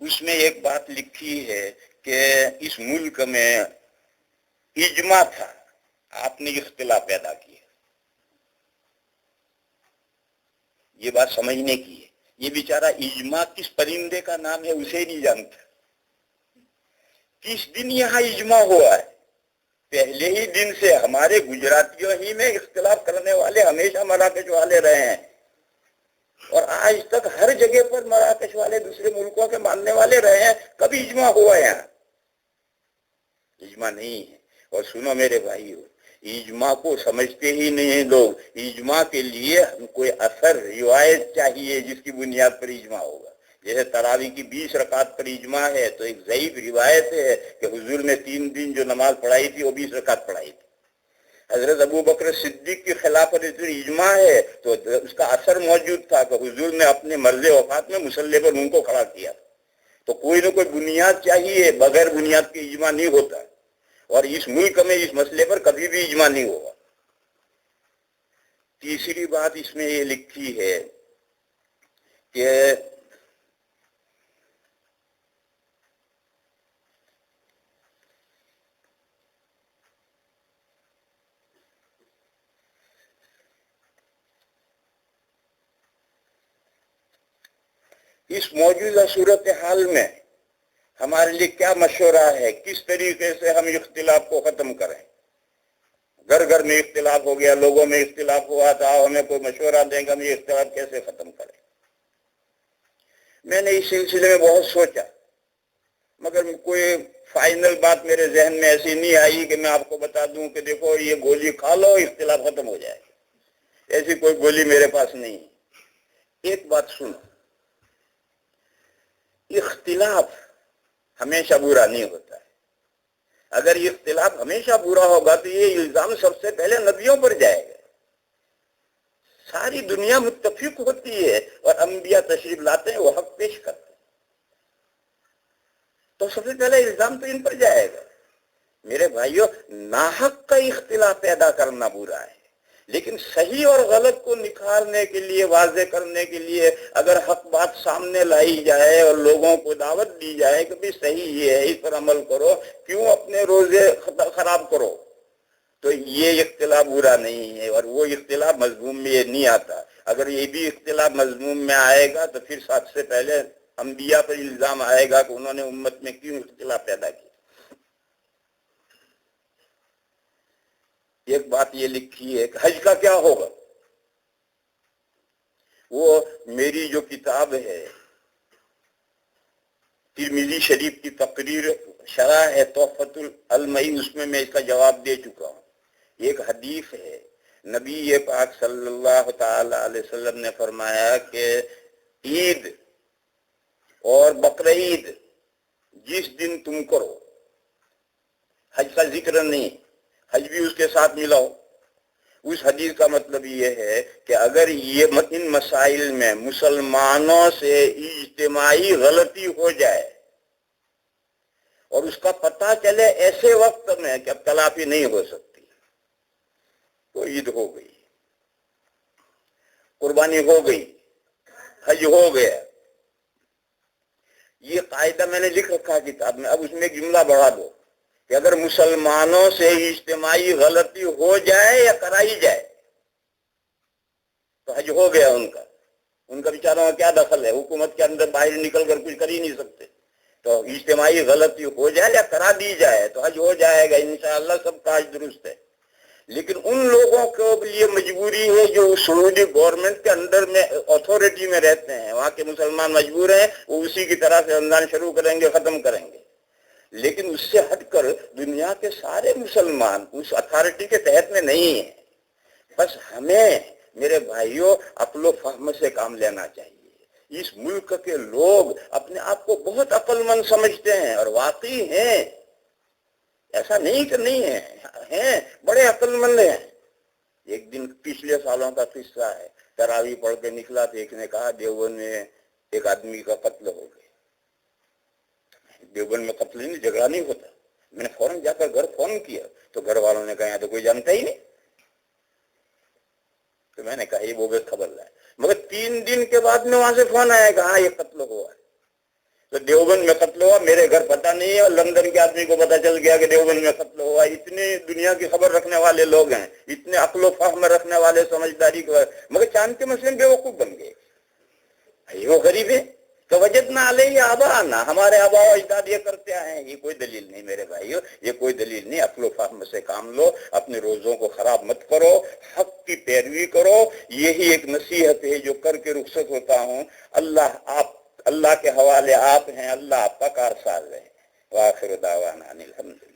اس میں ایک بات لکھی ہے کہ اس ملک میں اجماع تھا، آپ نے اختلاف پیدا کیا. یہ بات سمجھنے کی ہے. یہ بیچارہ اجماع کس پرندے کا نام ہے اسے نہیں جانتا. کس دن یہاں اجماع ہوا ہے؟ پہلے ہی دن سے ہمارے گجراتیوں ہی میں اختلاف کرنے والے ہمیشہ مراکش والے رہے ہیں، اور آج تک ہر جگہ پر مراکش والے دوسرے ملکوں کے ماننے والے رہے ہیں. کبھی اجماع ہوا ہے؟ یہاں اجماع نہیں ہے. اور سنو میرے بھائیو، اجماع کو سمجھتے ہی نہیں ہیں لوگ. اجماع کے لیے ہم کوئی اثر روایت چاہیے جس کی بنیاد پر اجماع ہوگا. جیسے تراویح کی 20 رکعت پر اجماع ہے تو ایک ضعیف روایت ہے کہ حضور نے 3 دن جو نماز پڑھائی تھی وہ 20 رکعت پڑھائی تھی. حضرت ابو بکر صدیق کی خلافت اجماع ہے تو اس کا اثر موجود تھا کہ حضور نے اپنے مرض وفات میں مصلی پر ان کو کھڑا کیا. تو کوئی نہ کوئی بنیاد چاہیے، بغیر بنیاد کے اجماع نہیں ہوتا. اور اس ملک میں اس مسئلے پر کبھی بھی اجماع نہیں ہوگا. تیسری بات اس میں یہ لکھی ہے کہ اس موجودہ صورتحال میں ہمارے لیے کیا مشورہ ہے، کس طریقے سے ہم اختلاف کو ختم کریں. گھر گھر میں اختلاف ہو گیا، لوگوں میں اختلاف ہوا تھا، ہمیں کوئی مشورہ دیں گے ہم یہ اختلاف کیسے ختم کریں. میں نے اس سلسلے میں بہت سوچا، مگر کوئی فائنل بات میرے ذہن میں ایسی نہیں آئی کہ میں آپ کو بتا دوں کہ دیکھو یہ گولی کھا لو اختلاف ختم ہو جائے. ایسی کوئی گولی میرے پاس نہیں. ایک بات سنو، اختلاف ہمیشہ برا نہیں ہوتا ہے. اگر یہ اختلاف ہمیشہ برا ہوگا تو یہ الزام سب سے پہلے نبیوں پر جائے گا. ساری دنیا متفق ہوتی ہے اور انبیاء تشریف لاتے ہیں، وہ حق پیش کرتے ہیں، تو سب سے پہلے الزام تو ان پر جائے گا. میرے بھائیوں، ناحق کا اختلاف پیدا کرنا برا ہے، لیکن صحیح اور غلط کو نکھارنے کے لیے، واضح کرنے کے لیے اگر حق بات سامنے لائی جائے اور لوگوں کو دعوت دی جائے کہ بھی صحیح یہ ہے، اس پر عمل کرو، کیوں اپنے روزے خراب کرو، تو یہ اختلاف برا نہیں ہے. اور وہ اختلاف مضمون میں یہ نہیں آتا. اگر یہ بھی اختلاف مضمون میں آئے گا تو پھر سب سے پہلے انبیاء پر الزام آئے گا کہ انہوں نے امت میں کیوں اختلاف پیدا کیا. ایک بات یہ لکھی ہے کہ حج کا کیا ہوگا. وہ میری جو کتاب ہے ترمذی شریف کی تقریر شرح ہے تحفۃ المعین، اس میں اس کا جواب دے چکا ہوں. ایک حدیث ہے، نبی پاک صلی اللہ تعالی علیہ وسلم نے فرمایا کہ عید اور بقرعید جس دن تم کرو، حج کا ذکر نہیں، حج بھی اس کے ساتھ ملاؤ. اس حدیث کا مطلب یہ ہے کہ اگر یہ ان مسائل میں مسلمانوں سے اجتماعی غلطی ہو جائے اور اس کا پتہ چلے ایسے وقت میں کہ اب تلافی نہیں ہو سکتی، تو عید ہو گئی، قربانی ہو گئی، حج ہو گیا. یہ قاعدہ میں نے لکھ رکھا کتاب میں. اب اس میں ایک جملہ بڑھا دو کہ اگر مسلمانوں سے اجتماعی غلطی ہو جائے یا کرائی جائے تو حج ہو گیا ان کا بیچاروں کا کیا دخل ہے، حکومت کے اندر باہر نکل کر کچھ کر ہی نہیں سکتے. تو اجتماعی غلطی ہو جائے یا کرا دی جائے تو حج ہو جائے گا انشاءاللہ، سب کا حج درست ہے. لیکن ان لوگوں کے لیے مجبوری ہے جو سعودی گورنمنٹ کے اندر میں اتھارٹی میں رہتے ہیں، وہاں کے مسلمان مجبور ہیں، وہ اسی کی طرح سے رمضان شروع کریں گے، ختم کریں گے. لیکن اس سے ہٹ کر دنیا کے سارے مسلمان اس اتھارٹی کے تحت میں نہیں ہیں. بس ہمیں میرے بھائیوں عقل و فہم سے کام لینا چاہیے. اس ملک کے لوگ اپنے آپ کو بہت عقل مند سمجھتے ہیں اور واقعی ہیں، ایسا نہیں کہ نہیں ہیں، بڑے عقل مند ہیں. ایک دن پچھلے سالوں کا قصہ ہے، تراویح پڑھ کے نکلا تو ایک نے کہا دیوبند میں ایک آدمی کا قتل ہو گیا. دیوبند میں قتل نہیں، جھگڑا نہیں ہوتا. میں نے فوراً جا کر گھر فون کیا تو گھر والوں نے کہا یہاں تو کوئی جانتا ہی نہیں. تو میں نے کہا یہ بوگس خبر لائے، مگر 3 دن کے بعد میں وہاں سے فون آیا کہ ہاں یہ قتل ہوا ہے. تو دیوبند میں قتل ہوا، میرے گھر پتہ نہیں ہے، اور لندن کے آدمی کو پتہ چل گیا کہ دیوبند میں قتل ہوا. اتنے دنیا کی خبر رکھنے والے لوگ ہیں، اتنے عقل و فہم رکھنے والے، سمجھداری کو، مگر چاند کے مسئلے میں بیوقوف بن گئے. وہ غریب ہے تو وجدنا علیہ آباءنا، ہمارے آباء و اجداد یہ کرتے آئے ہیں. یہ کوئی دلیل نہیں میرے بھائیو، یہ کوئی دلیل نہیں. عقل و فہم سے کام لو، اپنے روزوں کو خراب مت کرو، حق کی پیروی کرو. یہی ایک نصیحت ہے جو کر کے رخصت ہوتا ہوں. اللہ کے حوالے آپ ہیں، اللہ آپ کا کارساز ہے. وآخر دعوانا ان الحمد للہ.